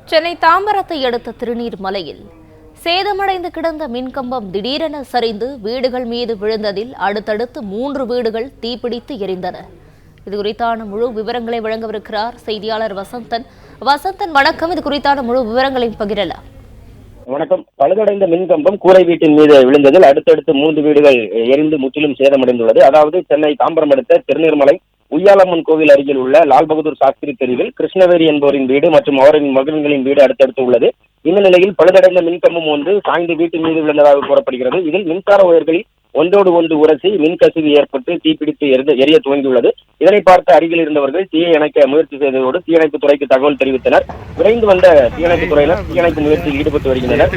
சென்னை தாம்பரத்தை அடுத்த திருநீர்மலையில் சேதமடைந்து கிடந்த மின்கம்பம் திடீரென சரிந்து வீடுகள் மீது விழுந்ததில் அடுத்தடுத்து 3 வீடுகள் தீப்பிடித்து எரிந்தன. இதுகுறித்தான முழு விவரங்களை வழங்கவிருக்கிறார் செய்தியாளர் வசந்தன். வணக்கம். இது குறித்தான முழு விவரங்களையும் பகிரலாம். வணக்கம். பழுதடைந்த மின்கம்பம் கூரை வீட்டின் மீது விழுந்ததில் அடுத்தடுத்து 3 வீடுகள் எரிந்து முற்றிலும் சேதமடைந்துள்ளது. அதாவது சென்னை தாம்பரம் அடுத்த திருநீர்மலை உய்யாலம்மன் கோவில் அருகில் உள்ள லால் பகதூர் சாஸ்திரி தெருவில் கிருஷ்ணவேரி என்பவரின் வீடு மற்றும் அவரின் மகன்களின் வீடு அடுத்தடுத்து உள்ளது. இந்த நிலையில் பழுதடைந்த மின்கம்பம் ஒன்று சாய்ந்து வீட்டின் மீது விழுந்ததாக கூறப்படுகிறது. இதில் மின்சார உயர்களில் ஒன்றோடு ஒன்று உரசி மின்கசிவு ஏற்பட்டு தீப்பிடித்து எரிய துவங்கியுள்ளது. இதனை பார்த்து அருகில் இருந்தவர்கள் தீயை அணைக்க முயற்சி செய்ததோடு தீயணைப்பு துறைக்கு தகவல் தெரிவித்தனர். விரைந்து வந்த தீயணைப்பு துறையினர் தீயணைப்பு முயற்சியில் ஈடுபட்டு வருகின்றனர்.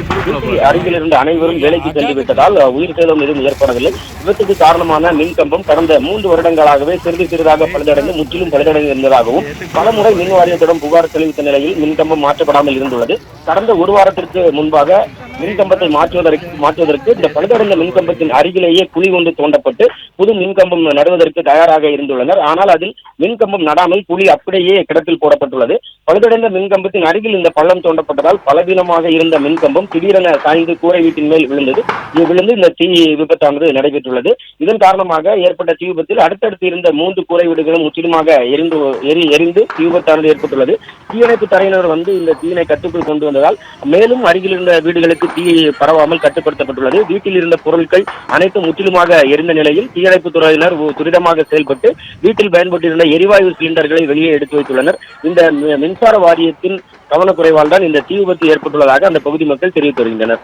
அருகில் இருந்த அனைவரும் வேலைக்கு சென்று விட்டதால் உயிர் சேதம் எதுவும் ஏற்படவில்லை. விபத்துக்கு காரணமான மின்கம்பம் கடந்த 3 வருடங்களாகவே சிறிதாக பழுதடைந்து முற்றிலும் பழுதடைந்து இருந்ததாகவும் பலமுறை மின் வாரியத்திடம் புகார் தெரிவித்த நிலையில் மின்கம்பம் மாற்றப்படாமல் இருந்துள்ளது. கடந்த 1 வாரத்திற்கு முன்பாக மின்கம்பத்தை மாற்றுவதற்கு இந்த பழுதடைந்த மின்கம்பத்தின் அருகிலேயே குழி ஒன்று தோண்டப்பட்டு புது மின்கம்பம் நடுவதற்கு தயாராக இருந்துள்ளனர். ஆனால் அதில் மின்கம்பம் நடாமல் குழி அப்படியே கிடப்பில் போடப்பட்டுள்ளது. பழுதடைந்த மின்கம்பத்தின் அருகில் இந்த பள்ளம் தோண்டப்பட்டதால் பலவீனமாக இருந்த மின்கம்பம் திடீரென சாய்ந்து கூரை வீட்டின் மேல் விழுந்து இந்த தீ விபத்தானது நடைபெற்றுள்ளது. இதன் காரணமாக ஏற்பட்ட தீ விபத்தில் அடுத்தடுத்து இருந்த 3 கூரை வீடுகளும் முற்றிலுமாக எரிந்து தீ விபத்தானது ஏற்பட்டுள்ளது. தீயணைப்பு துறையினர் இந்த தீயினை கட்டுக்குள் கொண்டு வந்ததால் மேலும் அருகில் இருந்த வீடுகளுக்கு தீ பரவாமல் கட்டுப்படுத்தப்பட்டுள்ளது. வீட்டில் இருந்த பொருட்கள் அனைத்தும் முற்றிலுமாக எரிந்த நிலையில் தீயணைப்பு துறையினர் துரிதமாக செயல்பட்டு வீட்டில் பயன்பட்டிருந்த எரிவாயு சிலிண்டர்களை வெளியே எடுத்து வைத்துள்ளனர். இந்த மின்சார வாரியத்தின் கவனக்குறைவால் தான் இந்த தீ விபத்து ஏற்பட்டுள்ளதாக அந்த பகுதி மக்கள் தெரிவித்து வருகின்றனர்.